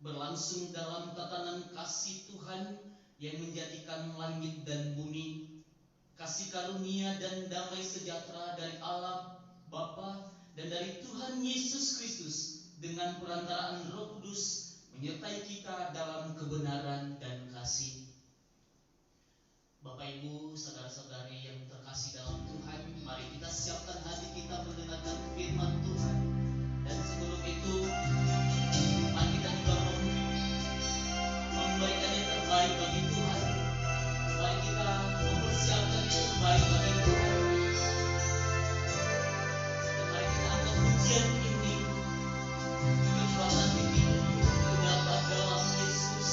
berlangsung dalam tatanan kasih Tuhan yang menjadikan langit dan bumi, kasih karunia dan damai sejahtera dari Allah Bapa dan dari Tuhan Yesus Kristus dengan perantaraan Roh Kudus menyertai kita dalam kebenaran dan kasih. Bapak Ibu, saudara-saudari yang terkasih dalam Tuhan, mari kita siapkan hati kita mendengarkan firman Tuhan. Dan sebelum itu, mari kita juga memberikan yang terbaik bagi Tuhan. Mari kita mempersiapkan yang terbaik bagi Tuhan. Dan mari kita angkat pujian ini, kenikmatan ini, terdapat dalam Yesus.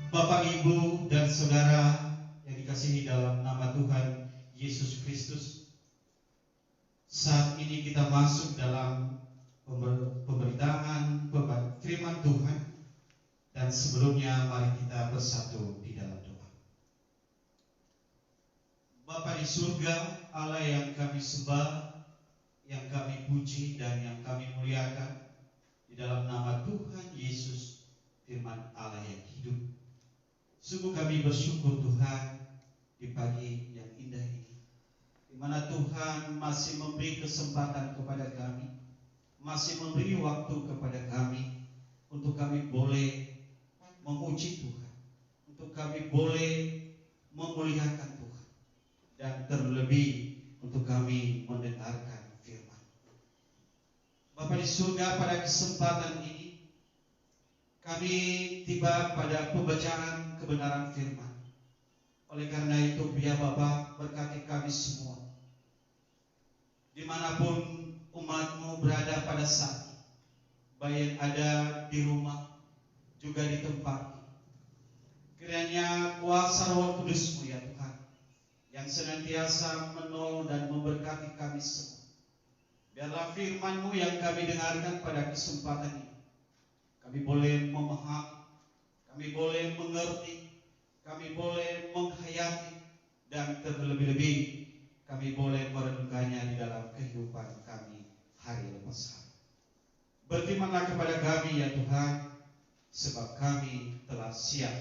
Bapak, Ibu, dan Saudara yang dikasihi dalam nama Tuhan Yesus Kristus, saat ini kita masuk dalam pemberitaan firman Tuhan, dan sebelumnya mari kita bersatu di dalam doa. Bapa di surga, Allah yang kami sembah, yang kami puji dan yang kami muliakan, di dalam nama Tuhan Yesus, firman Allah yang hidup. Sungguh kami bersyukur Tuhan di pagi yang indah ini, di mana Tuhan masih memberi kesempatan kepada kami, masih memberi waktu kepada kami, untuk kami boleh memuji Tuhan, untuk kami boleh memuliakan Tuhan, dan terlebih untuk kami mendengarkan firman. Bapa di surga, pada kesempatan ini kami tiba pada pembacaan kebenaran firman. Oleh karena itu, biar Bapa berkati kami semua, dimanapun umat-Mu berada pada saat ini. baik yang ada di rumah juga di tempat. Kiranya kuasa Roh Kudus-Mu ya Tuhan, yang senantiasa menolong dan memberkati kami semua. Biarlah firman-Mu yang kami dengarkan pada kesempatan ini, kami boleh memahami, kami boleh mengerti, kami boleh menghayati, dan terlebih-lebih kami boleh merenungkannya di dalam kehidupan kami hari lepas hari. Berfirmanlah kepada kami ya Tuhan, sebab kami telah siap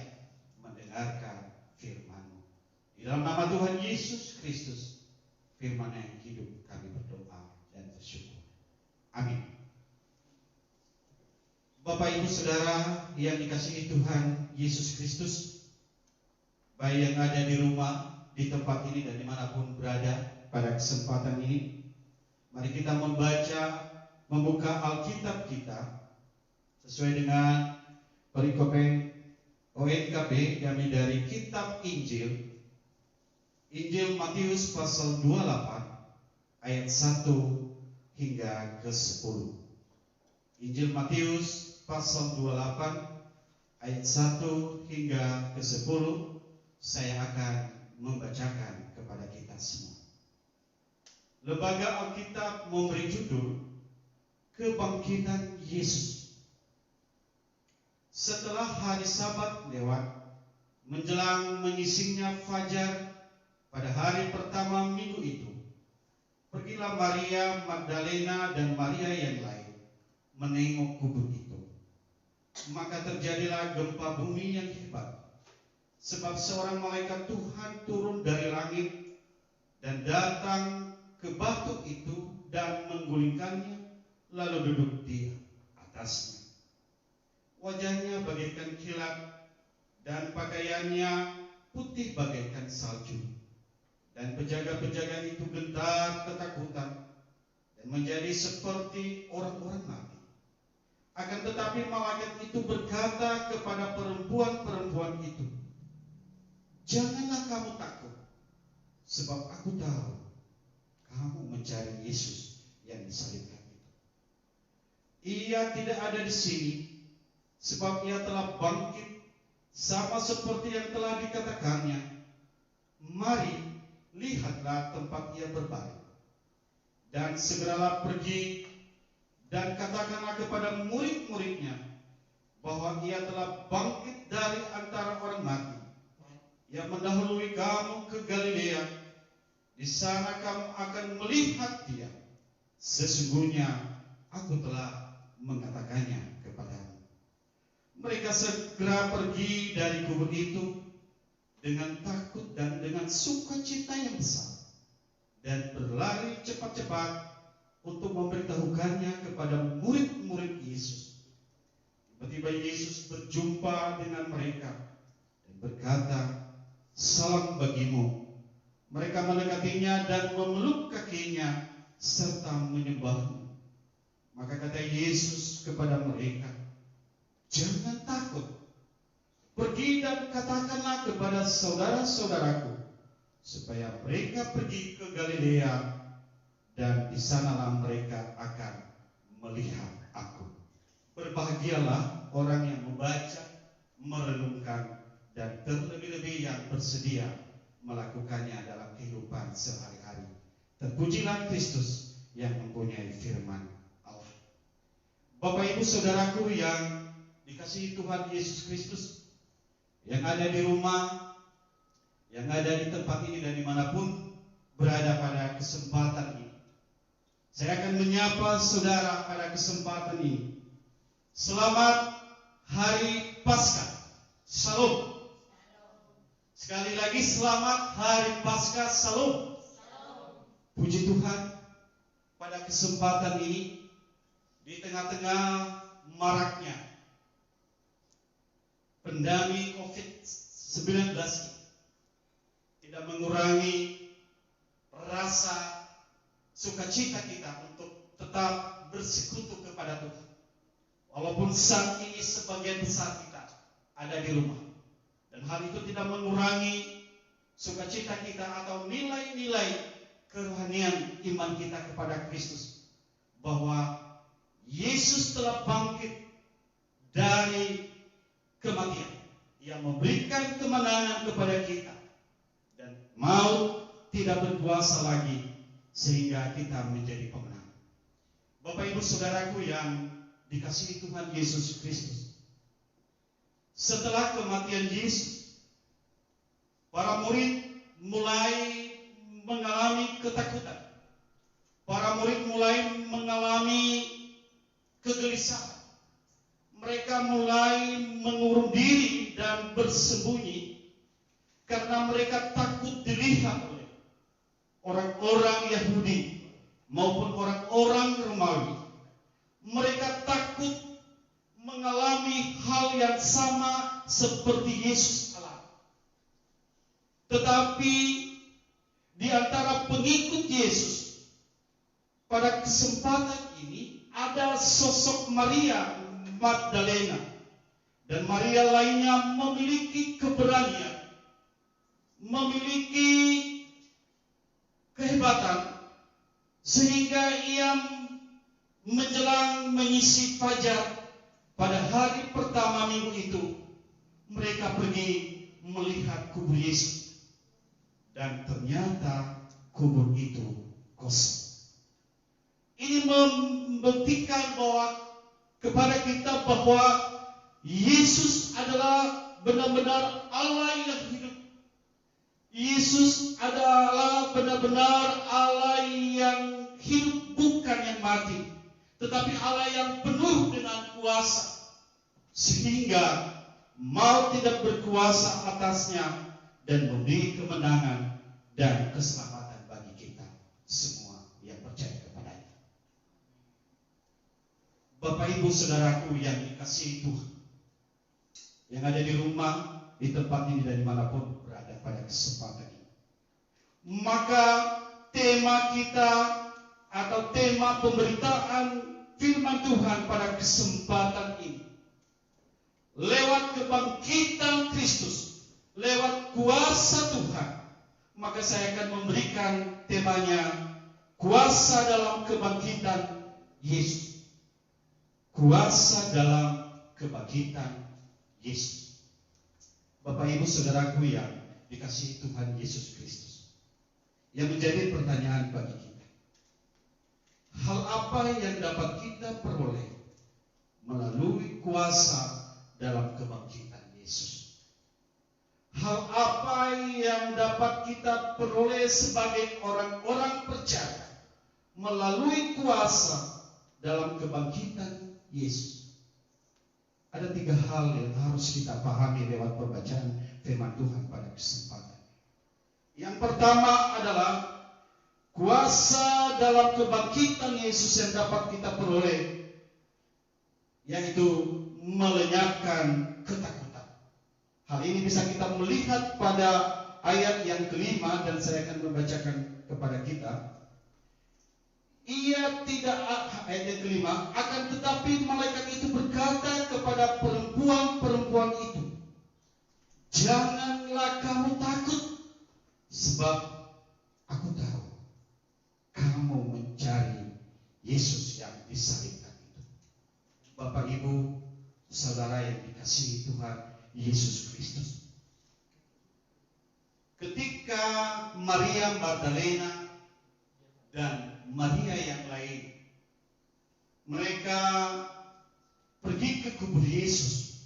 mendengarkan firman-Mu. Di dalam nama Tuhan Yesus Kristus, firman yang hidup, kami berdoa dan bersyukur. Amin. Bapak Ibu Saudara yang dikasihi Tuhan Yesus Kristus, baik yang ada di rumah, di tempat ini, dan dimanapun berada pada kesempatan ini, mari kita membuka Alkitab kita sesuai dengan perikop ONKB kami dari kitab Injil Matius pasal 28 ayat 1 hingga ke 10. Injil Matius pasal 28 ayat 1 hingga ke 10 saya akan membacakan kepada kita semua. Lembaga Alkitab memberi judul Kebangkitan Yesus. Setelah hari Sabat lewat, menjelang menyingsingnya fajar pada hari pertama minggu itu, pergilah Maria Magdalena dan Maria yang lain menengok kubur itu. Maka terjadilah gempa bumi yang hebat, sebab seorang malaikat Tuhan turun dari langit dan datang ke batu itu dan menggulingkannya, lalu duduk di atasnya. Wajahnya bagaikan kilat dan pakaiannya putih bagaikan salju. Dan penjaga-penjaga itu gentar ketakutan dan menjadi seperti orang-orang mati. Akan tetapi malaikat itu berkata kepada perempuan-perempuan itu, "Janganlah kamu takut, sebab aku tahu kamu mencari Yesus yang disalibkan itu. Ia tidak ada di sini, sebab ia telah bangkit sama seperti yang telah dikatakannya. Mari, lihatlah tempat ia berbaring. Dan segeralah pergi dan katakanlah kepada murid-muridnya bahwa ia telah bangkit dari antara orang mati. Ia mendahului kamu ke Galilea. Di sana kamu akan melihat dia. Sesungguhnya aku telah mengatakannya kepadamu." Mereka segera pergi dari kubur itu dengan takut dan dengan sukacita yang besar, dan berlari cepat-cepat untuk memberitahukannya kepada murid-murid Yesus. Tiba-tiba Yesus berjumpa dengan mereka dan berkata, "Salam bagimu." Mereka mendekatinya dan memeluk kakinya serta menyembahnya. Maka kata Yesus kepada mereka, "Jangan takut. Pergi dan katakanlah kepada saudara-saudaraku supaya mereka pergi ke Galilea, dan di sanalah mereka akan melihat aku." Berbahagialah orang yang membaca, merenungkan, dan terlebih-lebih yang bersedia melakukannya dalam kehidupan sehari-hari. Terpujilah Kristus yang mempunyai firman Allah. Bapak Ibu Saudaraku yang dikasihi Tuhan Yesus Kristus, yang ada di rumah, yang ada di tempat ini dan dimanapun berada pada kesempatan ini, saya akan menyapa saudara pada kesempatan ini. Selamat Hari Paskah. Salam. Sekali lagi selamat Hari Paskah. Salam. Puji Tuhan, pada kesempatan ini, di tengah-tengah maraknya pandemi COVID-19, tidak mengurangi rasa sukacita kita untuk tetap bersekutu kepada Tuhan. Walaupun saat ini sebagian besar kita ada di rumah, dan hal itu tidak mengurangi sukacita kita atau nilai-nilai kerohanian iman kita kepada Kristus, bahwa Yesus telah bangkit dari kematian, yang memberikan kemenangan kepada kita, dan maut tidak berkuasa lagi sehingga kita menjadi pemenang. Bapak Ibu Saudaraku yang dikasihi Tuhan Yesus Kristus, setelah kematian Yesus, para murid mulai mengalami ketakutan. Para murid mulai mengalami kegelisahan. Mereka mulai mengurung diri dan bersembunyi karena mereka takut dilihat oleh orang-orang Yahudi maupun orang-orang Romawi. Mereka takut mengalami hal yang sama seperti Yesus alami. Tetapi di antara pengikut Yesus pada kesempatan ini ada sosok Maria Magdalena, dan Maria lainnya memiliki keberanian, memiliki kehebatan, sehingga ia menjelang menyisi fajar pada hari pertama minggu itu, mereka pergi melihat kubur Yesus, dan ternyata kubur itu kosong. Ini membuktikan kepada kita bahwa Yesus adalah benar-benar Allah yang hidup. Yesus adalah benar-benar Allah yang hidup, bukan yang mati, tetapi Allah yang penuh dengan kuasa, sehingga maut tidak berkuasa atasnya dan memberi kemenangan dan keselamatan bagi kita semua yang percaya kepadanya. Bapak Ibu Saudaraku yang dikasihi Tuhan, yang ada di rumah, di tempat ini dan dimanapun berada pada kesempatan ini, maka tema kita atau tema pemberitaan firman Tuhan pada kesempatan ini, lewat kebangkitan Kristus, lewat kuasa Tuhan, maka saya akan memberikan temanya kuasa dalam kebangkitan Yesus. Kuasa dalam kebangkitan Yesus. Bapak Ibu Saudaraku yang dikasihi Tuhan Yesus Kristus, yang menjadi pertanyaan bagi kita, hal apa yang dapat kita peroleh melalui kuasa dalam kebangkitan Yesus? Hal apa yang dapat kita peroleh sebagai orang-orang percaya melalui kuasa dalam kebangkitan Yesus? Ada 3 hal yang harus kita pahami lewat pembacaan firman Tuhan pada kesempatan. Yang pertama adalah kuasa dalam kebangkitan Yesus yang dapat kita peroleh, yaitu melenyapkan ketakutan. Hal ini bisa kita melihat pada ayat yang kelima, dan saya akan membacakan kepada kita. Ia tidak, ayat yang kelima, akan tetapi malaikat itu berkata kepada perempuan-perempuan itu, janganlah kamu takut, sebab aku tahu kamu mencari Yesus yang disalibkan itu. Bapak Ibu Saudara yang dikasihi Tuhan Yesus Kristus, ketika Maria Magdalena dan Maria yang lain, mereka pergi ke kubur Yesus,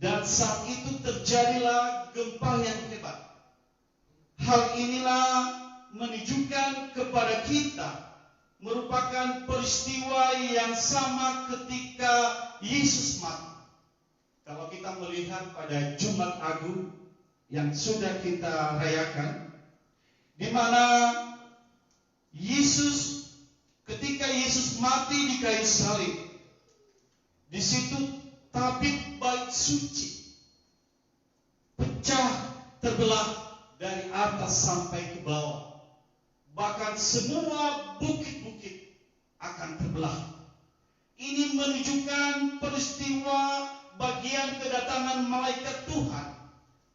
dan saat itu terjadilah gempa yang hebat. Hal inilah menunjukkan kepada kita merupakan peristiwa yang sama ketika Yesus mati. Kalau kita melihat pada Jumat Agung yang sudah kita rayakan, di mana Yesus, ketika Yesus mati di kayu salib, di situ tabit bait suci pecah, terbelah dari atas sampai ke bawah. Bahkan semua bukit-bukit akan terbelah. Ini menunjukkan peristiwa bagian kedatangan malaikat Tuhan,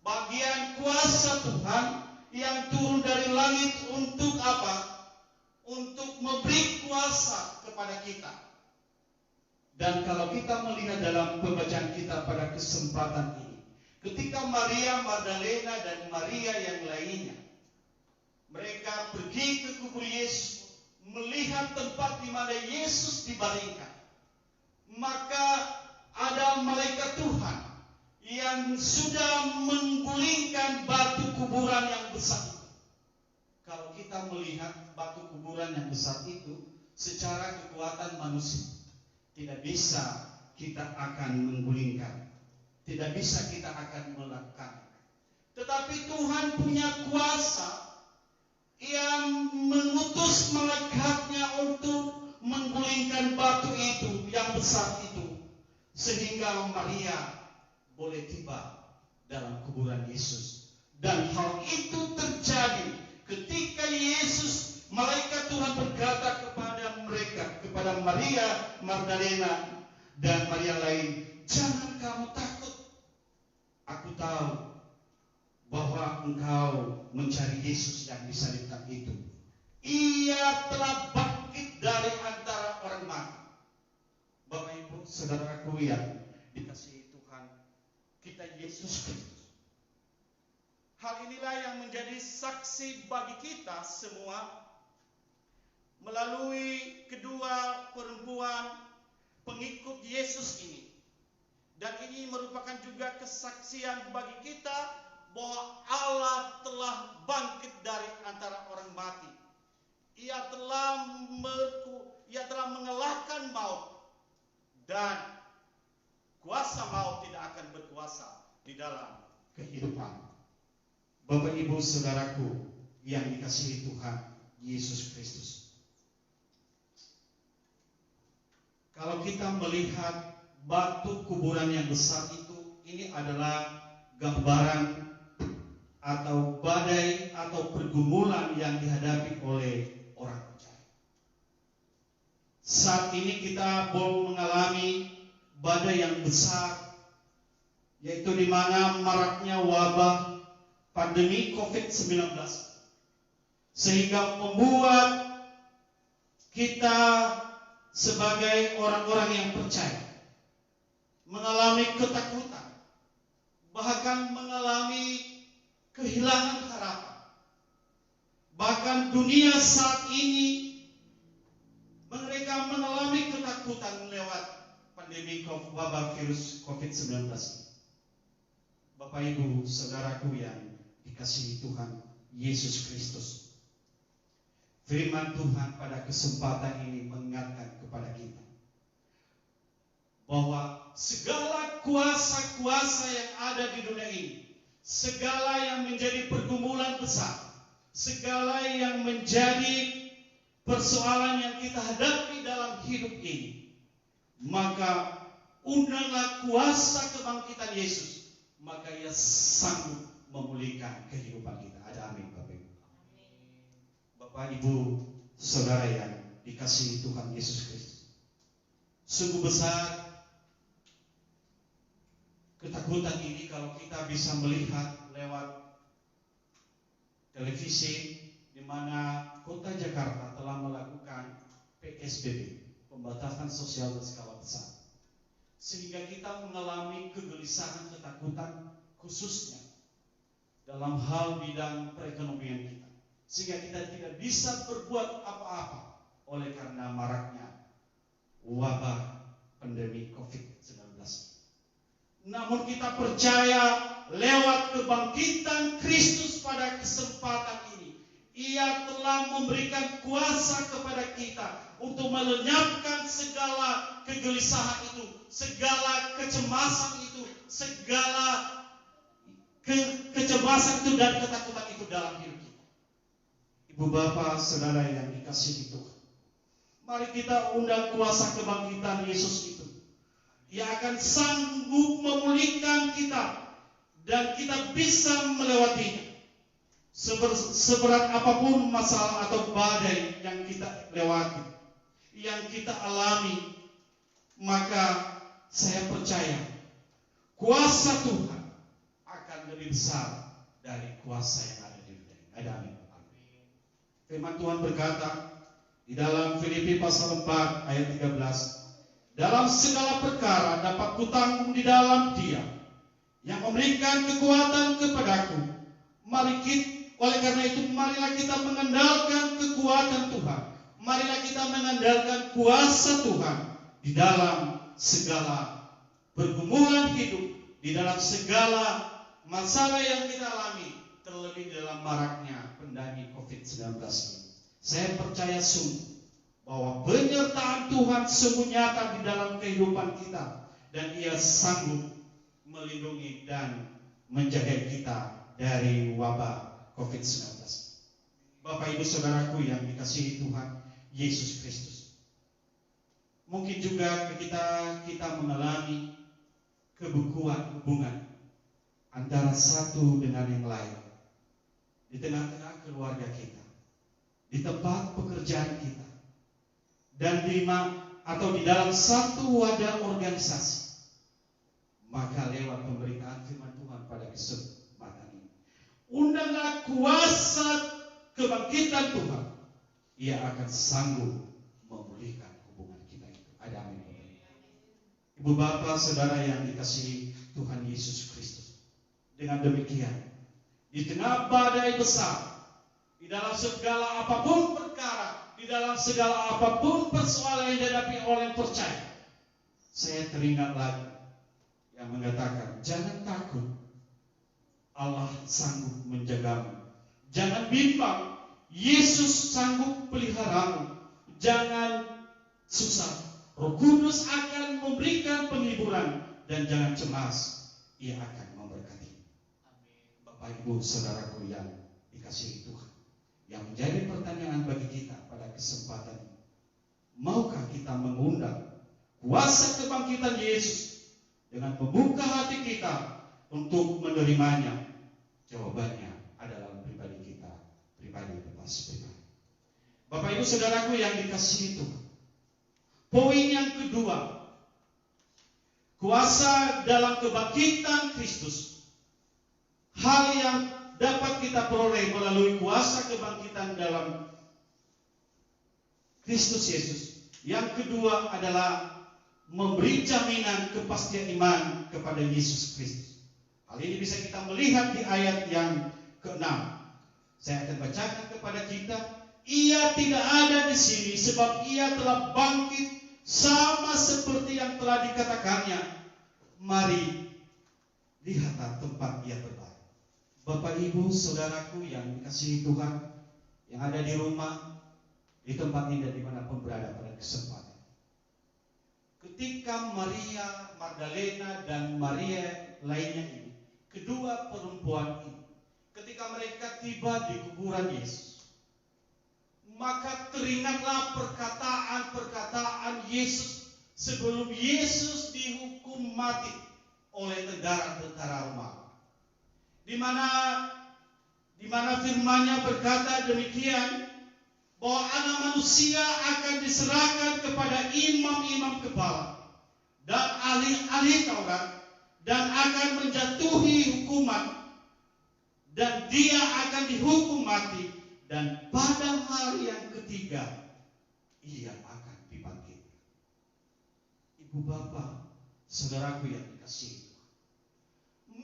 bagian kuasa Tuhan yang turun dari langit untuk apa? Untuk memberi kuasa kepada kita, Dan kalau kita melihat dalam pembacaan kita pada kesempatan ini, ketika Maria Magdalena dan Maria yang lainnya, mereka pergi ke kubur Yesus, melihat tempat di mana Yesus dibaringkan, maka ada malaikat Tuhan yang sudah menggulingkan batu kuburan yang besar itu. Kalau kita melihat batu kuburan yang besar itu, secara kekuatan manusia tidak bisa kita akan menggulingkan, tidak bisa kita akan melakukan. Tetapi Tuhan punya kuasa yang mengutus malaikatnya untuk menggulingkan batu itu yang besar itu, sehingga Maria boleh tiba dalam kuburan Yesus. Dan hal itu terjadi ketika Yesus, malaikat Tuhan berkata kepada mereka, kepada Maria Magdalena dan Maria lain, "Jangan kamu takut. Aku tahu bahwa engkau mencari Yesus yang disalibkan itu. Ia telah bangkit dari antara orang mati." Bapak Ibu, saudaraku yang dikasihi Tuhan kita Yesus Kristus. Hal inilah yang menjadi saksi bagi kita semua melalui kedua perempuan pengikut Yesus ini. Dan ini merupakan juga kesaksian bagi kita bahwa Allah telah bangkit dari antara orang mati. Ia telah mengalahkan maut, dan kuasa maut tidak akan berkuasa di dalam kehidupan. Bapak Ibu saudaraku yang dikasihi Tuhan Yesus Kristus, kalau kita melihat batu kuburan yang besar itu, ini adalah gambaran atau badai atau pergumulan yang dihadapi oleh orang percaya. Saat ini kita belum mengalami badai yang besar, yaitu di mana maraknya wabah pandemi COVID-19, sehingga membuat kita sebagai orang-orang yang percaya mengalami ketakutan, bahkan mengalami kehilangan harapan. Bahkan dunia saat ini mereka mengalami ketakutan lewat pandemi wabah virus COVID-19. Bapak Ibu saudaraku yang dikasihi Tuhan Yesus Kristus, firman Tuhan pada kesempatan ini mengingatkan kepada kita bahwa segala kuasa-kuasa yang ada di dunia ini, segala yang menjadi pergumulan besar, segala yang menjadi persoalan yang kita hadapi dalam hidup ini, maka undanglah kuasa kebangkitan Yesus, maka Ia sanggup memulihkan kehidupan kita. Ada amin, Bapak Ibu. Bapak Ibu saudara yang dikasihi Tuhan Yesus Kristus, sungguh besar ketakutan ini kalau kita bisa melihat lewat televisi, di mana Kota Jakarta telah melakukan PSBB, pembatasan sosial berskala besar, sehingga kita mengalami kegelisahan, ketakutan, khususnya dalam hal bidang perekonomian kita, sehingga kita tidak bisa berbuat apa-apa oleh karena maraknya wabah pandemi COVID-19. Namun kita percaya lewat kebangkitan Kristus pada kesempatan ini, Ia telah memberikan kuasa kepada kita untuk melenyapkan segala kegelisahan itu, segala kecemasan itu, segala kecemasan itu dan ketakutan itu dalam hidup kita. Ibu bapak saudara yang dikasihi Tuhan, mari kita undang kuasa kebangkitan Yesus itu. Ia akan sanggup memulihkan kita dan kita bisa melewatinya. Seberat apapun masalah atau badai yang kita lewati, yang kita alami, maka saya percaya kuasa Tuhan akan lebih besar dari kuasa yang ada di dunia. Ada amin. Firman Tuhan berkata di dalam Filipi pasal 4 ayat 13, dalam segala perkara dapat kutanggung di dalam Dia yang memberikan kekuatan kepadaku. Oleh karena itu, marilah kita mengandalkan kekuatan Tuhan. Marilah kita mengandalkan kuasa Tuhan di dalam segala pergumulan hidup, di dalam segala masalah yang kita alami, terlebih dalam maraknya pandemi COVID-19 ini. Saya percaya sungguh bahwa penyertaan Tuhan sungguh nyata di dalam kehidupan kita, dan Ia sanggup melindungi dan menjaga kita dari wabah COVID-19. Bapak Ibu Saudaraku yang dikasihi Tuhan Yesus Kristus, mungkin juga kita mengalami kebukuan hubungan antara satu dengan yang lain di tengah-tengah keluarga kita, di tempat pekerjaan kita, dan di dalam satu wadah organisasi. Maka lewat pemberitaan firman Tuhan pada kesempatan ini, undanglah kuasa kebangkitan Tuhan. Ia akan sanggup memulihkan hubungan kita itu. Ada amin. Ibu bapak saudara yang dikasihi Tuhan Yesus Kristus, dengan demikian, di tengah badai besar, di dalam segala apapun perkara, di dalam segala apapun persoalan yang dihadapi oleh percaya, saya teringat lagi yang mengatakan, jangan takut, Allah sanggup menjagamu. Jangan bimbang, Yesus sanggup peliharamu. Jangan susah, Roh Kudus akan memberikan penghiburan, dan jangan cemas, Ia akan memberkati. Bapak Ibu Saudaraku yang dikasihi Tuhan, yang menjadi pertanyaan bagi kita pada kesempatan ini, maukah kita mengundang kuasa kebangkitan Yesus dengan membuka hati kita untuk menerimanya? Jawabannya adalah pribadi kita, pribadi lepas pribadi. Bapak Ibu Saudaraku yang dikasihi Tuhan, poin yang kedua, kuasa dalam kebangkitan Kristus. Hal yang dapat kita peroleh melalui kuasa kebangkitan dalam Kristus Yesus. Yang kedua adalah memberi jaminan kepastian iman kepada Yesus Kristus. Hal ini bisa kita melihat di ayat yang ke-6. Saya akan bacakan kepada kita. Ia tidak ada di sini sebab Ia telah bangkit sama seperti yang telah dikatakannya. Mari lihatlah tempat Ia berbaring. Bapak Ibu Saudaraku yang dikasihi Tuhan, yang ada di rumah, di tempat ini dan dimanapun berada pada kesempatan, ketika Maria Magdalena dan Maria lainnya ini, kedua perempuan ini, ketika mereka tiba di kuburan Yesus, maka teringatlah perkataan Yesus sebelum Yesus dihukum mati oleh tentara Romawi, di mana firman-Nya berkata demikian, bahwa anak manusia akan diserahkan kepada imam-imam kepala dan ahli-ahli Taurat, dan akan menjatuhi hukuman, dan Dia akan dihukum mati, dan pada hari yang ketiga Ia akan dibangkitkan. Ibu bapak saudaraku yang dikasihi,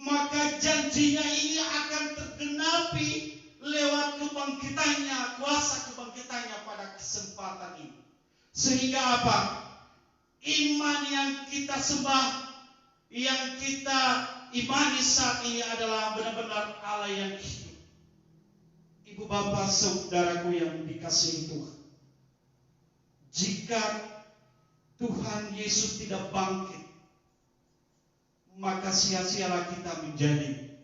maka janjinya ini akan tergenapi lewat kebangkitannya, kuasa kebangkitannya pada kesempatan ini. Sehingga apa? Iman yang kita sembah, yang kita imani saat ini adalah benar-benar Allah yang hidup. Ibu bapak saudaraku yang dikasihi Tuhan, jika Tuhan Yesus tidak bangkit, maka sia-sialah kita menjadi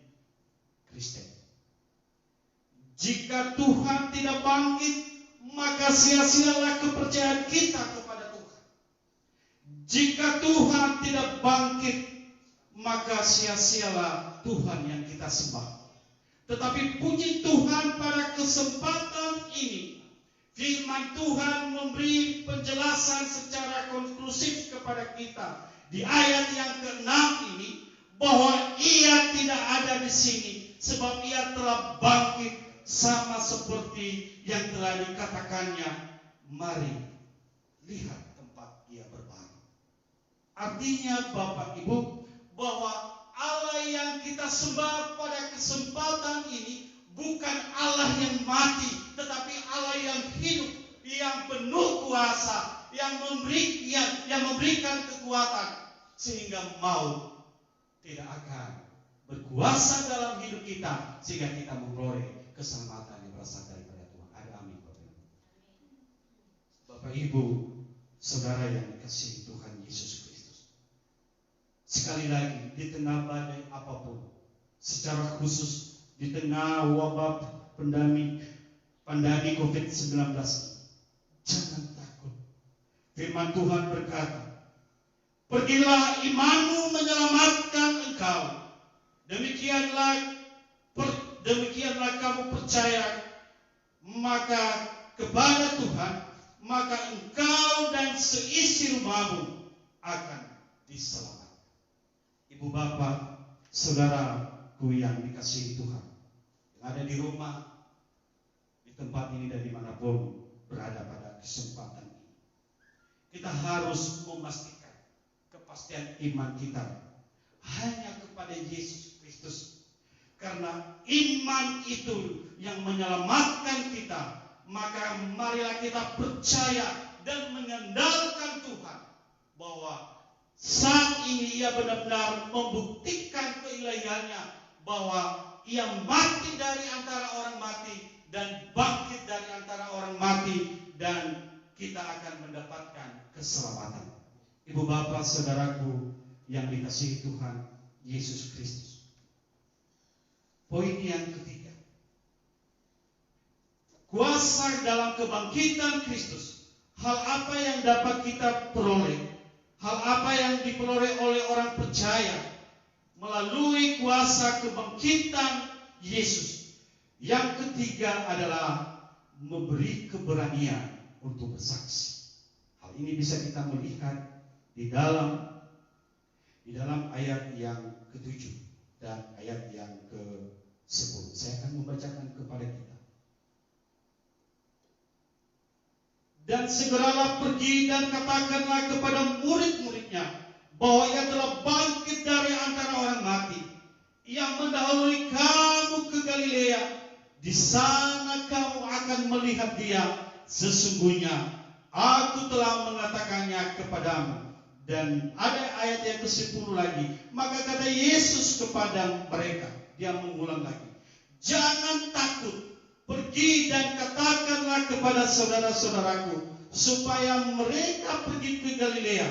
Kristen. Jika Tuhan tidak bangkit, maka sia-sialah kepercayaan kita kepada Tuhan. Jika Tuhan tidak bangkit, maka sia-sialah Tuhan yang kita sembah. Tetapi puji Tuhan, pada kesempatan ini firman Tuhan memberi penjelasan secara konklusif kepada kita di ayat yang ke-6 ini, bahwa Ia tidak ada di sini sebab Ia telah bangkit sama seperti yang telah dikatakannya. Mari lihat tempat Ia berbaring. Artinya Bapak Ibu, bahwa Allah yang kita sembah pada kesempatan ini bukan Allah yang mati, tetapi Allah yang hidup, yang penuh kuasa, yang memberikan kekuatan, sehingga maut tidak akan berkuasa dalam hidup kita, sehingga kita memperoleh keselamatan yang berasal daripada Tuhan. Ada amin, Bapak Ibu. Bapak Ibu, saudara yang dikasihi Tuhan Yesus Kristus. Sekali lagi, di tengah badai apapun, secara khusus di tengah wabah pandemi COVID-19, jangan takut. Firman Tuhan berkata, pergilah, imanmu menyelamatkan engkau. Demikianlah kamu percaya maka kepada Tuhan, maka engkau dan seisi rumahmu akan diselamatkan. Ibu bapak, saudaraku yang dikasihi Tuhan, yang ada di rumah, di tempat ini dan dimanapun berada pada kesempatan ini, kita harus memastikan kepastian iman kita hanya kepada Yesus Kristus. Karena iman itu yang menyelamatkan kita, maka marilah kita percaya dan mengandalkan Tuhan bahwa saat ini Ia benar-benar membuktikan keilahiannya, bahwa Ia mati dari antara orang mati dan bangkit dari antara orang mati, dan kita akan mendapatkan keselamatan. Ibu bapak saudaraku yang dikasihi Tuhan Yesus Kristus. Poin yang ketiga, kuasa dalam kebangkitan Kristus. Hal apa yang dapat kita peroleh? Hal apa yang diperoleh oleh orang percaya melalui kuasa kebangkitan Yesus? Yang ketiga adalah memberi keberanian untuk bersaksi. Hal ini bisa kita melihat di dalam ayat yang ke-7 dan ayat yang ke-10. Saya akan membacakan kepada kita. Dan segeralah pergi dan katakanlah kepada murid-muridnya bahwa Ia telah bangkit dari antara orang mati. Ia mendahului kamu ke Galilea. Di sana kamu akan melihat Dia. Sesungguhnya aku telah mengatakannya kepadamu. Dan ada ayat yang ke-10 lagi. Maka kata Yesus kepada mereka, Dia mengulang lagi, jangan takut, pergi dan katakanlah kepada saudara-saudaraku supaya mereka pergi ke Galilea,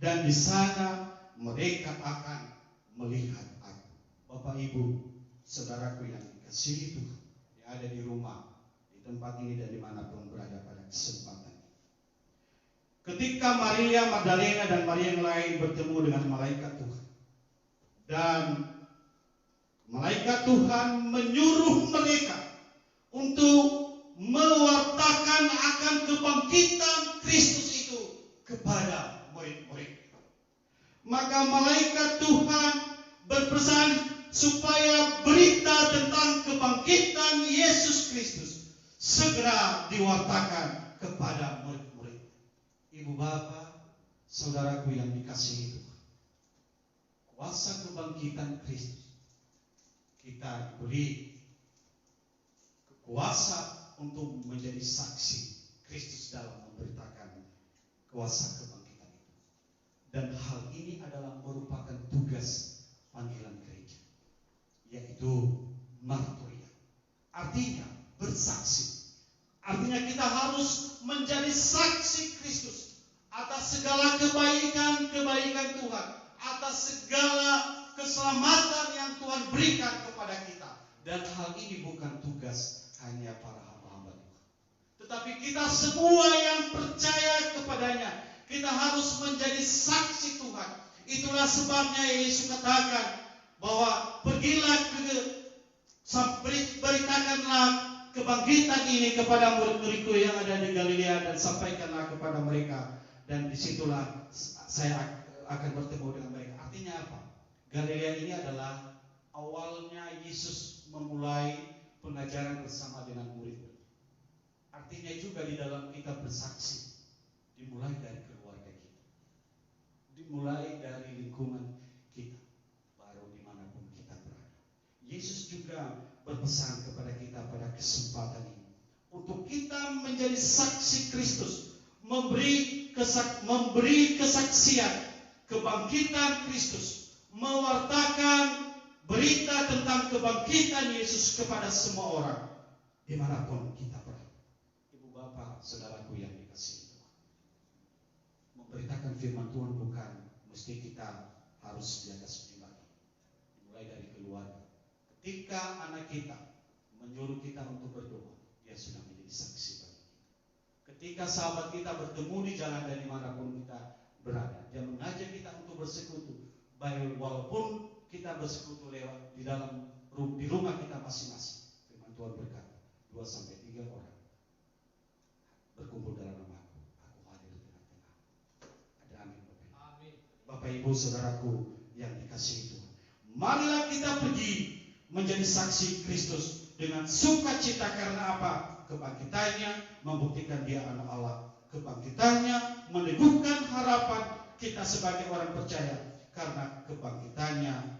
dan di sana mereka akan melihat aku. Bapak Ibu, saudaraku yang dikasihi Tuhan, yang ada di rumah, di tempat ini dan dimanapun berada pada kesempatan. Ketika Maria Magdalena dan Maria yang lain bertemu dengan malaikat Tuhan, dan malaikat Tuhan menyuruh mereka untuk mewartakan akan kebangkitan Kristus itu kepada murid-murid. Maka malaikat Tuhan berpesan supaya berita tentang kebangkitan Yesus Kristus segera diwartakan kepada murid-murid. Ibu bapak, saudaraku yang dikasihi Tuhan, kuasa kebangkitan Kristus, kita diberi kuasa untuk menjadi saksi Kristus dalam memberitakan kuasa kebangkitan itu. Dan hal ini adalah merupakan tugas panggilan gereja, yaitu marturia. Artinya bersaksi. Artinya kita harus menjadi saksi Kristus atas segala kebaikan Tuhan, atas segala keselamatan yang Tuhan berikan kepada kita. Dan hal ini bukan tugas hanya para hamba-hamba Tuhan, tetapi kita semua yang percaya kepadanya, kita harus menjadi saksi Tuhan. Itulah sebabnya Yesus katakan bahwa pergilah beritakanlah kebangkitan ini kepada murid-muridku yang ada di Galilea, dan sampaikanlah kepada mereka, dan disitulah saya akan bertemu dengan mereka. Artinya apa? Galilea ini adalah awalnya Yesus memulai pengajaran bersama dengan murid. Artinya juga di dalam kita bersaksi dimulai dari keluarga kita. dimulai dari lingkungan kita, baru dimanapun kita berada. Yesus juga berpesan kepada kita pada kesempatan ini untuk kita menjadi saksi Kristus, memberi kesaksian kebangkitan Kristus, mewartakan berita tentang kebangkitan Yesus kepada semua orang dimanapun kita berada. Ibu bapak, saudaraku yang dikasihi Tuhan, memberitakan firman Tuhan bukan mesti kita harus di atas mimbar, dimulai dari keluarga. Ketika anak kita menyuruh kita untuk berdoa, dia sudah menjadi saksi bagi kita. Ketika sahabat kita bertemu di jalan dan dimanapun kita berada, dia mengajak kita untuk bersekutu, baik walaupun kita bersekutu lewat di rumah kita masing-masing. Firman Tuhan berkata, 2-3 orang berkumpul dalam namaku, aku hadir di tengah-tengah. Ada amin Bapak. Amin. Bapak Ibu saudaraku yang dikasihi Tuhan, marilah kita pergi menjadi saksi Kristus dengan sukacita. Karena apa? Kebangkitannya membuktikan dia anak Allah. Kebangkitannya meneguhkan harapan kita sebagai orang percaya, karena kebangkitannya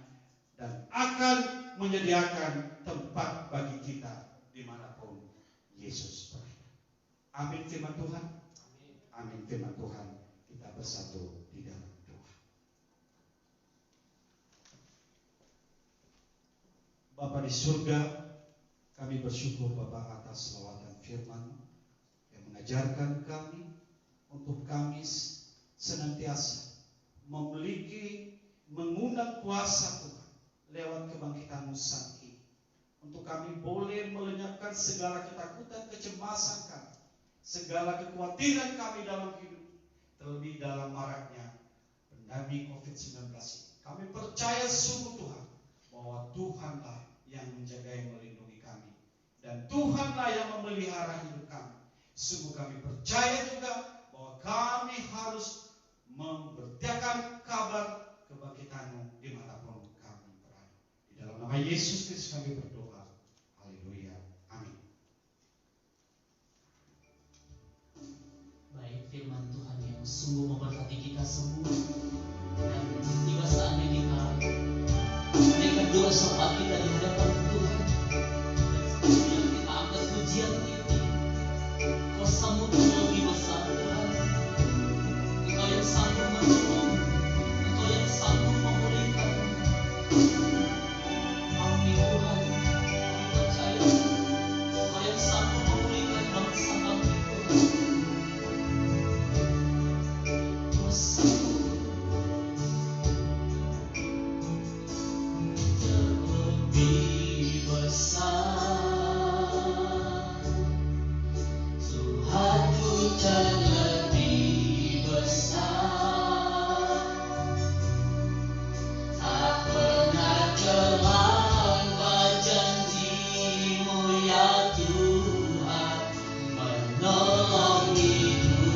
dan akan menyediakan tempat bagi kita dimanapun Yesus berada. Amin firman Tuhan. Amin firman Tuhan. Kita bersatu di dalam doa. Bapa di surga, kami bersyukur Bapa atas lawatan firman yang mengajarkan kami untuk kami senantiasa mengundang kuasa Tuhan lewat kebangkitan-Mu saat ini, untuk kami boleh melenyapkan segala ketakutan, kecemasan kami, segala kekhawatiran kami dalam hidup, terlebih dalam maraknya pandemi COVID-19 ini. Kami percaya sungguh Tuhan bahwa Tuhanlah yang menjaga, yang melindungi kami, dan Tuhanlah yang memelihara hidup kami. Sungguh kami percaya juga bahwa kami harus memberitakan kabar kebangkitan-Mu dimanapun kami berada. Di dalam nama Yesus Kristus kami berdoa. Haleluya. Amin. Baik, firman Tuhan yang sungguh memberkati kita semua. Dan tiba saatnya kita menaikkan doa syafaat kita di hadapan Tuhan. Dan sebelumnya kita angkat pujian ini. Kuasa-Mu terlebih besar Tuhan. Engkau yang sanggup menolong, Engkau yang sanggup memulihkan. Amin Tuhan, kami percaya Engkau yang sanggup memulihkan bangsa kami Tuhan. Kuasa-Mu terlebih besar, Tuhanku terlebih besar, tak pernah terlambat janji-Mu ya Tuhan, menolong hidupku.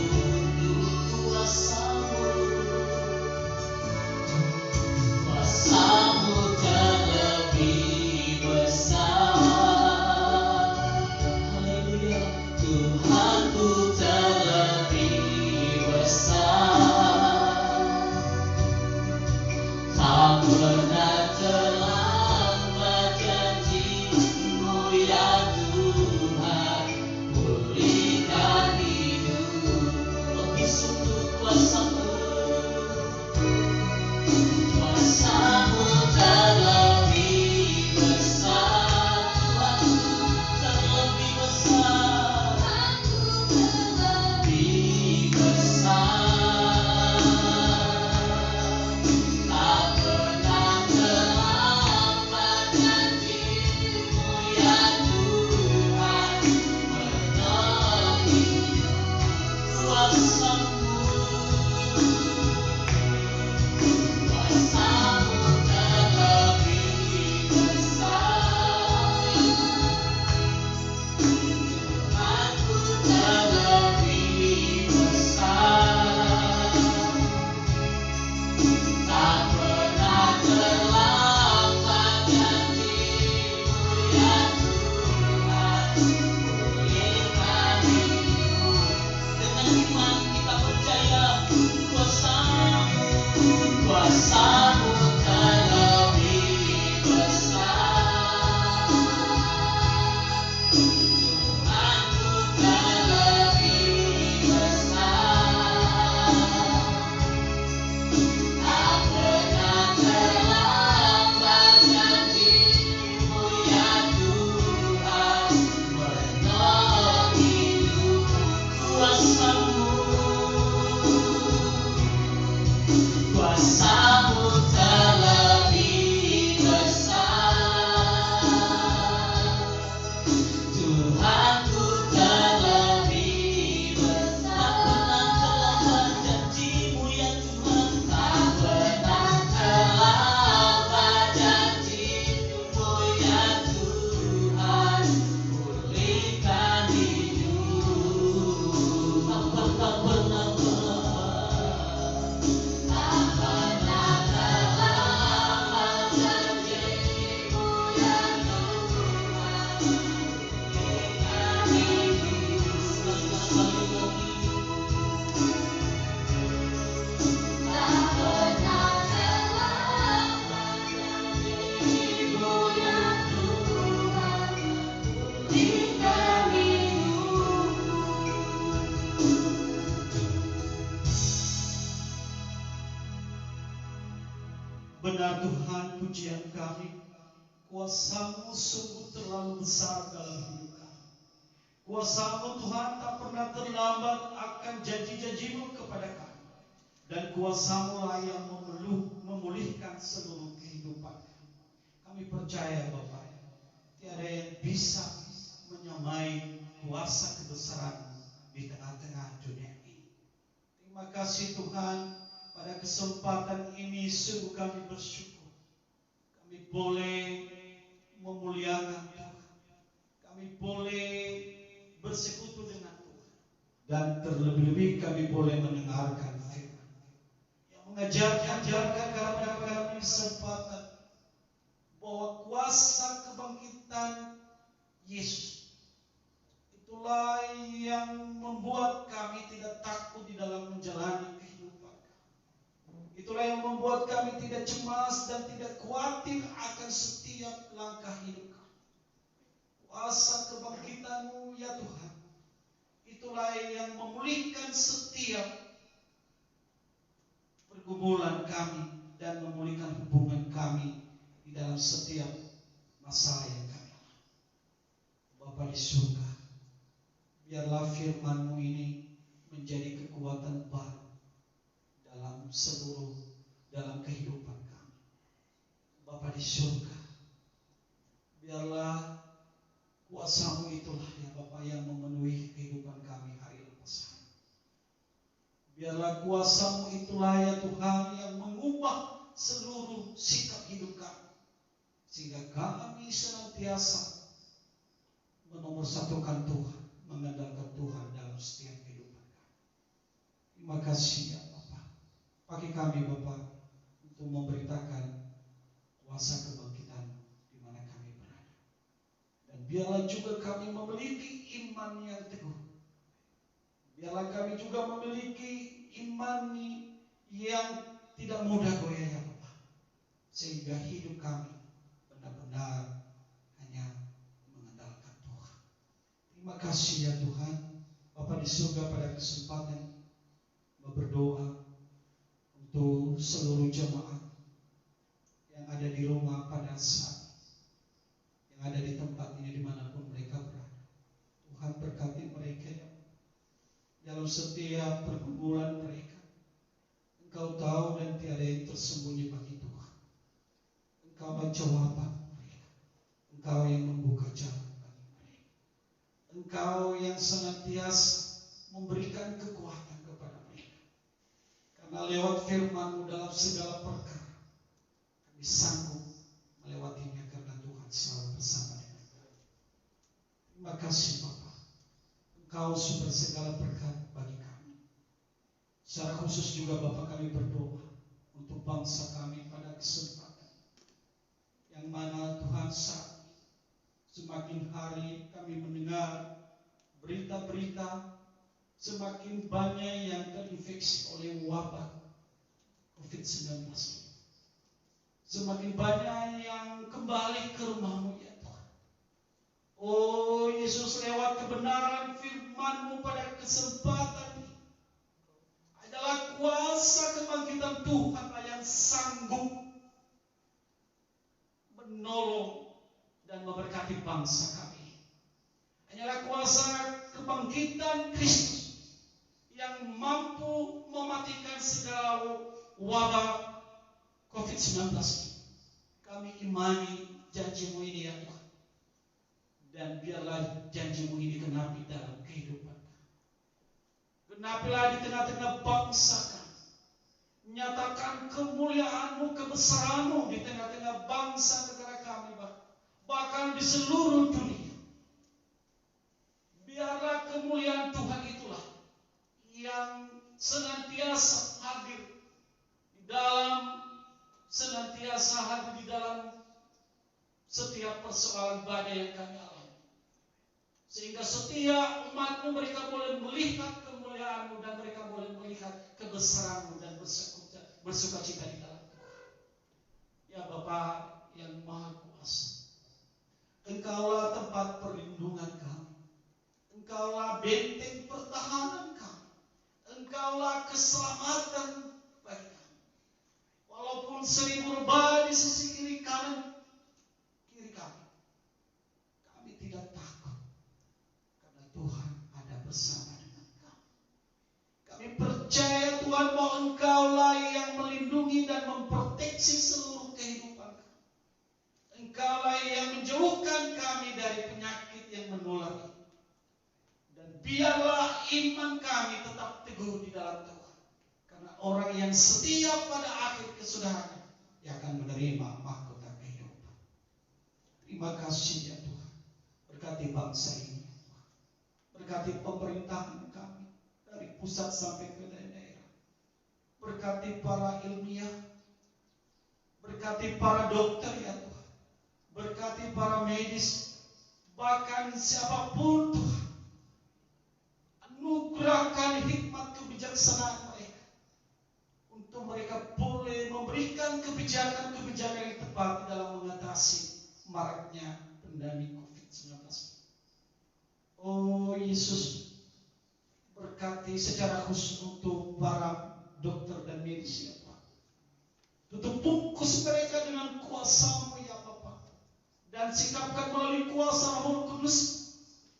Kuasa-Mu terlebih besar. Haleluya. Tuhanku terlebih besar, tak pernah terlambat janji-Mu ya Tuhan, pulihkan hidupku. Lebih sungguh kuasa-Mu, kuasa-Mu terlebih besar, Tuhanku terlebih besar, terlebih besar, tak pernah Kuasa-Mu terlebih besar, Tuhanku terlebih besar. Tak pernah terlambat janji-Mu ya Tuhan, menolong hidup. Kuasa-Mu terlebih besar, Tuhanku terlebih besar. Tak pernah terlambat janji-Mu ya Tuhan, pulihkan hidup. Tak pernah terlambat janji-Mu ya Tuhan, pulihkan hidup. Tak pernah terlambat janji-Mu ya Tuhan, pulihkan Benar Tuhan, pujian kami, kuasa-Mu sungguh terlalu besar dalam hidup kami. Kuasa-Mu Tuhan tak pernah terlambat akan janji-janji-Mu kepada kami. Dan kuasa-Mu lah yang memulihkan seluruh kehidupan kami. Kami percaya Bapa, tiada yang bisa menyamai kuasa kebesaran di tengah-tengah dunia ini. Terima kasih Tuhan, pada kesempatan ini sungguh kami bersyukur. Kami boleh memuliakan Tuhan. Kami boleh bersekutu dengan Tuhan. Dan terlebih-lebih kami boleh mendengarkan firman yang mengajarkan kepada kami kesempatan bahwa kuasa kebangkitan Yesus itulah yang membuat kami tidak takut di dalam menjalani kehidupan. Itulah yang membuat kami tidak cemas dan tidak khawatir akan setiap langkah hidup kami. Kuasa kebangkitan-Mu ya Tuhan, itulah yang memulihkan setiap pergumulan kami dan memulihkan hubungan kami di dalam setiap masalah yang kami alami. Bapa di surga, biarlah firman-Mu ini menjadi kekuatan baru dalam kehidupan kami. Bapa di surga, biarlah kuasa-Mu itulah ya Bapa yang memenuhi kehidupan kami hari lepas hari. Biarlah kuasa-Mu itulah ya Tuhan yang mengubah seluruh sikap hidup kami, sehingga kami senantiasa menomorsatukan Tuhan, mengandalkan Tuhan dalam setiap kehidupan kami. Terima kasih ya bagi kami Bapa untuk memberitakan kuasa kebangkitan di mana kami berada. Dan biarlah juga kami memiliki iman yang teguh. Biarlah kami juga memiliki iman yang tidak mudah goyah ya Bapa. Sehingga hidup kami benar-benar hanya mengandalkan Tuhan. Terima kasih ya Tuhan. Bapa di surga, pada kesempatan berdoa untuk seluruh jemaat yang ada di rumah pada saat yang ada di tempat ini dimanapun mereka berada. Tuhan berkati mereka dalam setiap pergumulan mereka. Engkau tahu dan tiada yang tersembunyi bagi Tuhan. Engkau menjawab mereka. Engkau yang membuka jalan bagi mereka. Engkau yang senantiasa memberikan kekuatan kepada mereka. Karena lewat firman-Mu dalam segala perkara kami sanggup melewatinya karena Tuhan selalu bersama dengan kami. Terima kasih Bapa. Engkau sumber segala berkat bagi kami. Secara khusus juga Bapa kami berdoa untuk bangsa kami pada kesempatan yang mana Tuhan saat semakin hari kami mendengar berita-berita semakin banyak yang terinfeksi oleh wabah COVID-19. Semakin banyak yang kembali ke rumah-Mu ya Tuhan. Oh Yesus, lewat kebenaran firman-Mu pada kesempatan ini adalah kuasa kebangkitan Tuhanlah yang sanggup menolong dan memberkati bangsa kami. Hanyalah kuasa kebangkitan Kristus yang mampu mematikan segala wabah COVID-19. Kami imani janji-Mu ini ya Tuhan. Dan biarlah janji-Mu ini genapi dalam kehidupan kami. Genapilah di tengah-tengah bangsa kami. Nyatakan kemuliaan-Mu, kebesaran-Mu di tengah-tengah bangsa negara kami, bahkan di seluruh dunia. Biarlah kemuliaan Tuhan itulah yang senantiasa hadir di dalam setiap persoalan badai yang kami alami. Sehingga setiap umat-Mu mereka boleh melihat kemuliaan-Mu dan mereka boleh melihat kebesaran-Mu dan bersuka cita di dalam Tuhan. Ya Bapa yang Maha Kuasa, Engkaulah tempat perlindungan kami. Engkaulah benteng pertahanan kami. Engkaulah keselamatan bagi kami. Walaupun 1000 rebah di sisi kiri kami, kami tidak takut. Karena Tuhan ada bersama dengan kami. Kami percaya Tuhan bahwa Engkaulah yang melindungi dan memproteksi seluruh kehidupan kami. Engkaulah yang menjauhkan kami dari penyakit yang menular. Dan biarlah iman kami tetap teguh di dalam Tuhan. Karena orang yang setia pada akhir kesudahannya, dia akan menerima mahkota kehidupan. Terima kasih ya Tuhan. Berkati bangsa ini ya Tuhan. Berkati pemerintahan kami dari pusat sampai ke daerah. Berkati para ilmiah. Berkati para dokter ya Tuhan. Berkati para medis. Bahkan siapapun Tuhan. Anugerahkan hikmat kebijaksanaan mereka. Untuk mereka boleh memberikan kebijakan-kebijakan yang tepat dalam mengatasi maraknya pandemi COVID-19. Oh Yesus, berkati secara khusus untuk para dokter dan medis ya Pak. Tutup bungkus mereka dengan kuasa-Mu ya Bapa. Dan sikapkan melalui kuasa Roh Kudus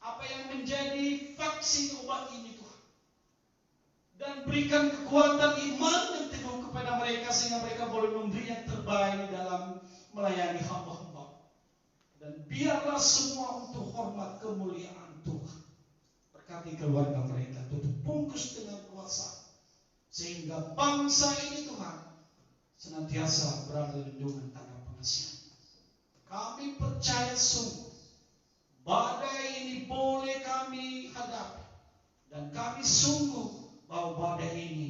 apa yang menjadi vaksin obat ini Tuhan. Dan berikan kekuatan iman yang teguh kepada mereka sehingga mereka boleh memberi yang terbaik dalam melayani hamba-hamba. Dan biarlah semua untuk hormat kemuliaan Tuhan. Berkati keluarga mereka, tutup bungkus dengan kuasa sehingga bangsa ini Tuhan senantiasa berada di lindungan tangan pengasihan. Kami percaya sungguh badai ini boleh kami hadapi. Dan kami sungguh bahwa badai ini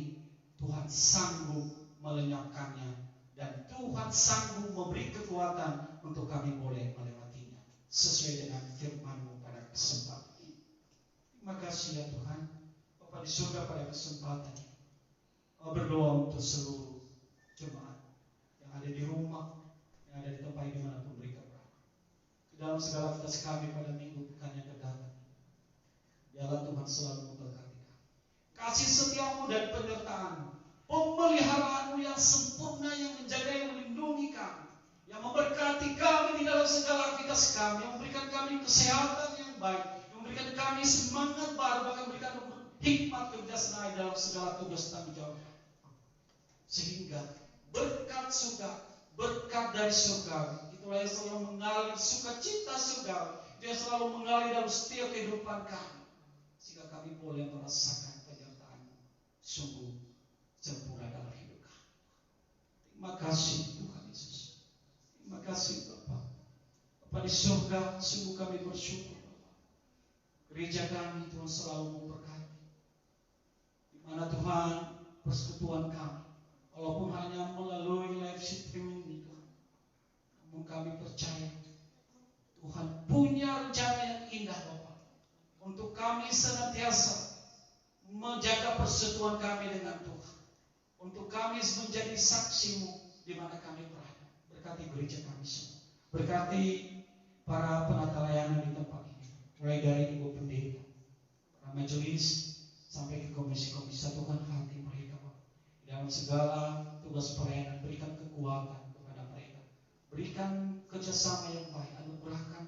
Tuhan sanggup melenyapkannya. Dan Tuhan sanggup memberi kekuatan untuk kami boleh melewatinya. Sesuai dengan firman-Mu pada kesempatan ini. Terima kasih ya Tuhan. Bapa di surga pada kesempatan ini. Berdoa untuk seluruh jemaat yang ada di rumah, yang ada di tempat dimanapun mereka berada. Dalam segala aktivitas kami pada minggu pekan yang kedatang, biarlah Tuhan selalu memberkati kami. Kasih setia-Mu dan penyertaan-Mu, pemeliharaan-Mu yang sempurna yang menjaga, yang melindungi kami, yang memberkati kami di dalam segala aktivitas kami, yang memberikan kami kesehatan yang baik, yang memberikan kami semangat baru, bahkan memberikan hikmat kebijaksanaan dalam segala tugas tanggung jawab. Sehingga berkat surga, berkat dari surga, itulah yang selalu mengalir sukacita surga, itu yang selalu mengalir dalam setiap kehidupan kami, sehingga kami boleh merasakan penyertaan-Mu sungguh sempurna dalam hidup kami. Terima kasih Tuhan Yesus. Terima kasih Bapa. Bapa di surga, sungguh kami bersyukur Bapa. Gereja kami Tuhan selalu memberkati. Di mana Tuhan persekutuan kami, walaupun hanya melalui live streaming ini Tuhan, namun kami percaya Tuhan punya rencana yang indah Bapa untuk kami senantiasa menjaga persekutuan kami dengan Tuhan, untuk kami kami menjadi saksi-Mu di mana kami berada. Berkati gereja kami semua. Berkati para penata layanan di tempat ini. Mulai dari Ibu Pendeta, para majelis, sampai ke komisi-komisi. Satukan hati mereka, Bapak. Dalam segala tugas pelayanan, berikan kekuatan kepada mereka. Berikan kerjasama yang baik. Anugerahkan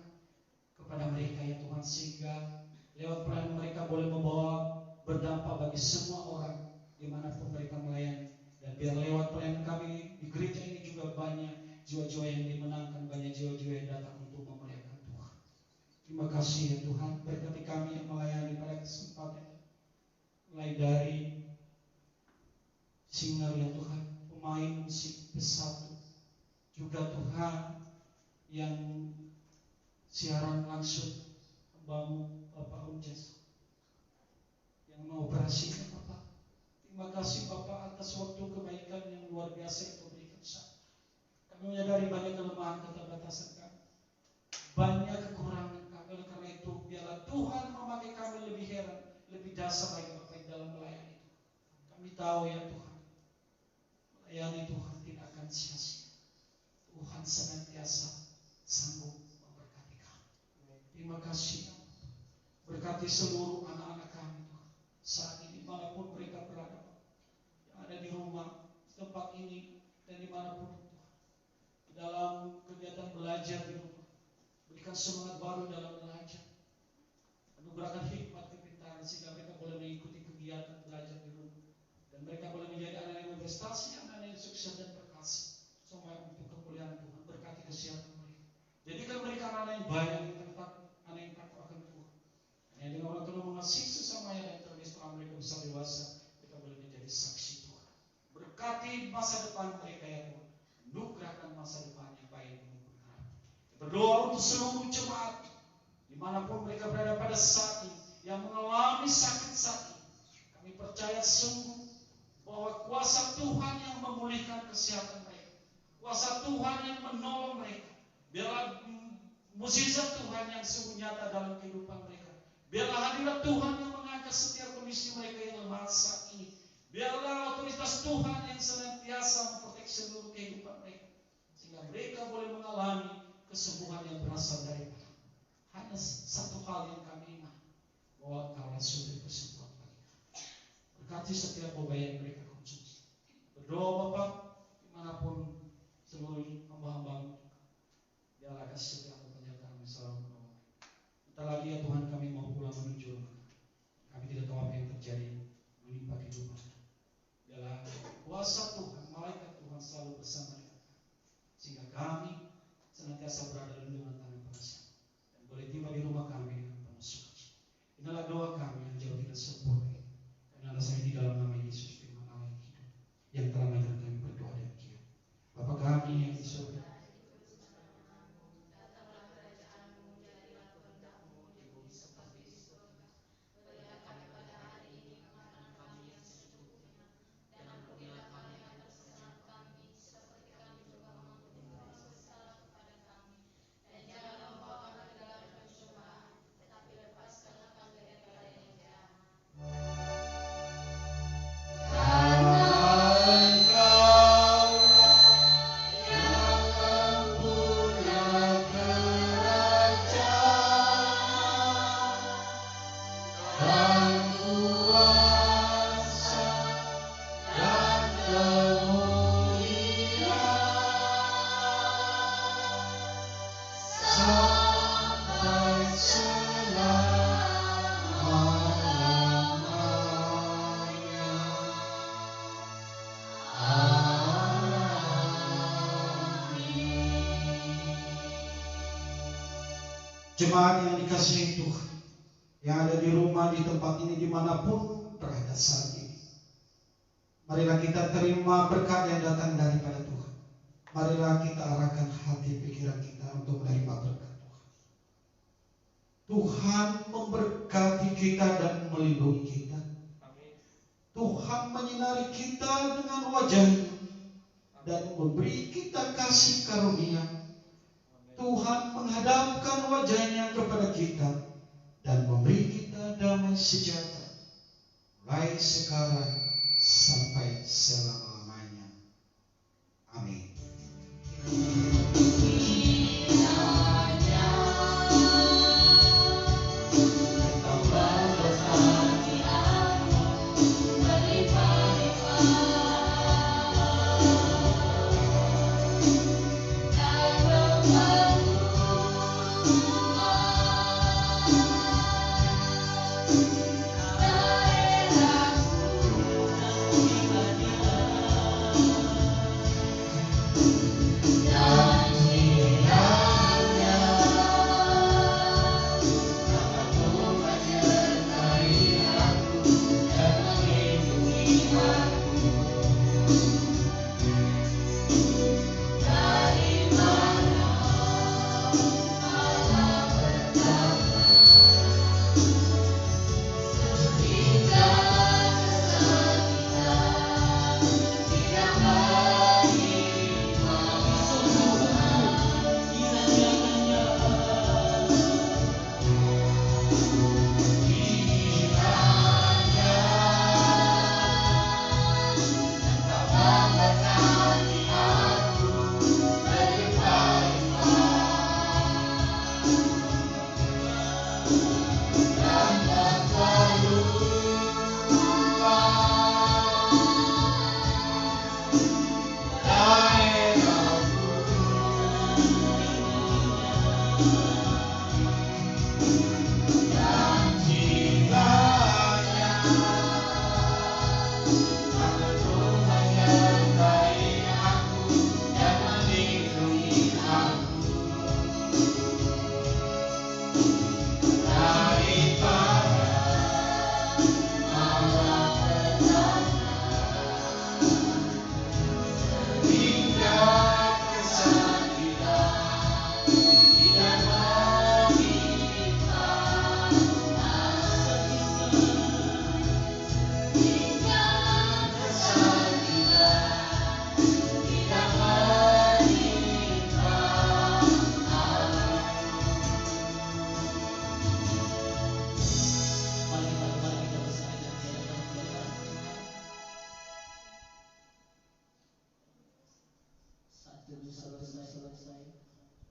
kepada mereka ya Tuhan, sehingga lewat pelayanan mereka boleh membawa berdampak bagi semua orang dimanapun mereka melayani. Dan biar lewat pelayanan kami di gereja ini juga banyak jiwa-jiwa yang dimenangkan, banyak jiwa-jiwa yang datang untuk memuliakan Tuhan. Terima kasih ya Tuhan, berkati kami yang melayani pada kesempatan ini. Mulai dari singer ya Tuhan, pemain musik pesatu, juga Tuhan yang siaran langsung, hambamu Bapak Unjas yang mengoperasikan Bapak. Terima kasih Bapak atas waktu kebaikan yang luar biasa yang Kau berikan saat. Kami menyadari banyak kelemahan keterbatasan kami, banyak kekurangan kami. Oleh karena itu biarlah Tuhan memakai kami lebih heran, lebih dasar lagi Bapak dalam melayani itu. Kami tahu ya Tuhan, melayani Tuhan tidak akan sia-sia. Tuhan senantiasa sanggup memberkati kami. Terima kasih. Berkati seluruh anak-anak kami Tuhan. Saat ini dimanapun mereka berada, yang ada di rumah, di tempat ini, dan dimanapun Tuhan. Dalam kegiatan belajar di rumah, berikan semangat baru dalam belajar. Anugerahkan hikmat kepintaran sehingga mereka boleh mengikuti kegiatan belajar di rumah. Dan mereka boleh menjadi anak yang berprestasi, anak yang sukses dan berkasih. Semua untuk kemuliaan Tuhan. Berkati kesehatan mereka. Jadikan mereka anak yang baik, anak yang takut akan Tuhan. Hanya dengan orang tua mengasihi sesama yang terlebih setelah mereka besar dewasa, mereka boleh menjadi saksi Tuhan. Berkati masa depan mereka ya Tuhan. Anugerahkan masa depan yang baik maupun harapan. Berdoa untuk seluruh jemaat dimanapun mereka berada pada saat ini yang mengalami sakit-sakit. Kami percaya sungguh bahwa kuasa Tuhan yang memulihkan kesehatan mereka, kuasa Tuhan yang menolong mereka. Biarlah mukjizat Tuhan yang sungguh nyata dalam kehidupan mereka. Biarlah hadirat Tuhan yang mengangkat setiap kondisi mereka yang lemah saat ini. Biarlah otoritas Tuhan yang senantiasa memproteksi seluruh kehidupan mereka, sehingga mereka boleh mengalami kesembuhan yang berasal dari Tuhan. Hanya satu hal yang kami ingat, bahwa Kaulah sumber kesembuhan bagi kami. Berkati setiap obat yang mereka konsumsi. Berdoa Bapak, dimanapun seluruh hamba-hamba, biarlah kasih setiap penyertaan kami selalu menolong. Bentar lagi ya Tuhan, kami mau pulang menuju rumah. Kami tidak tahu apa yang terjadi menimpa kehidupan. Biarlah kuasa Tuhan, malaikat Tuhan selalu bersama dengan kami, sehingga kami senantiasa berada dalam lindungan tangan penasihat dan boleh tiba di rumah kami dengan penuh sukacita. Inilah doa kami yang jauh tidak sempurna. Karena saya di dalam nama Yesus firman Allah yang hidup, yang telah mengajar kami berdoa dan kiam. Bapa kami yang di surga, jemaat yang dikasihi Tuhan, yang ada di rumah, di tempat ini, dimanapun berada saat ini. Marilah kita terima berkat yang datang daripada Tuhan. Marilah kita arahkan hati pikiran kita untuk menerima berkat Tuhan. Tuhan memberkati kita dan melindungi kita. Tuhan menyinari kita dengan wajah-Nya dan memberi kita kasih karunia. Tuhan menghadapkan wajah-Nya kepada kita dan memberi kita damai sejahtera mulai sekarang sampai selama-lamanya.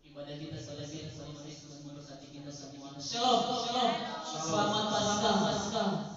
Ibadah kita selesai, Kristus memberkati kita semua. Shalom, shalom. Selamat Paskah.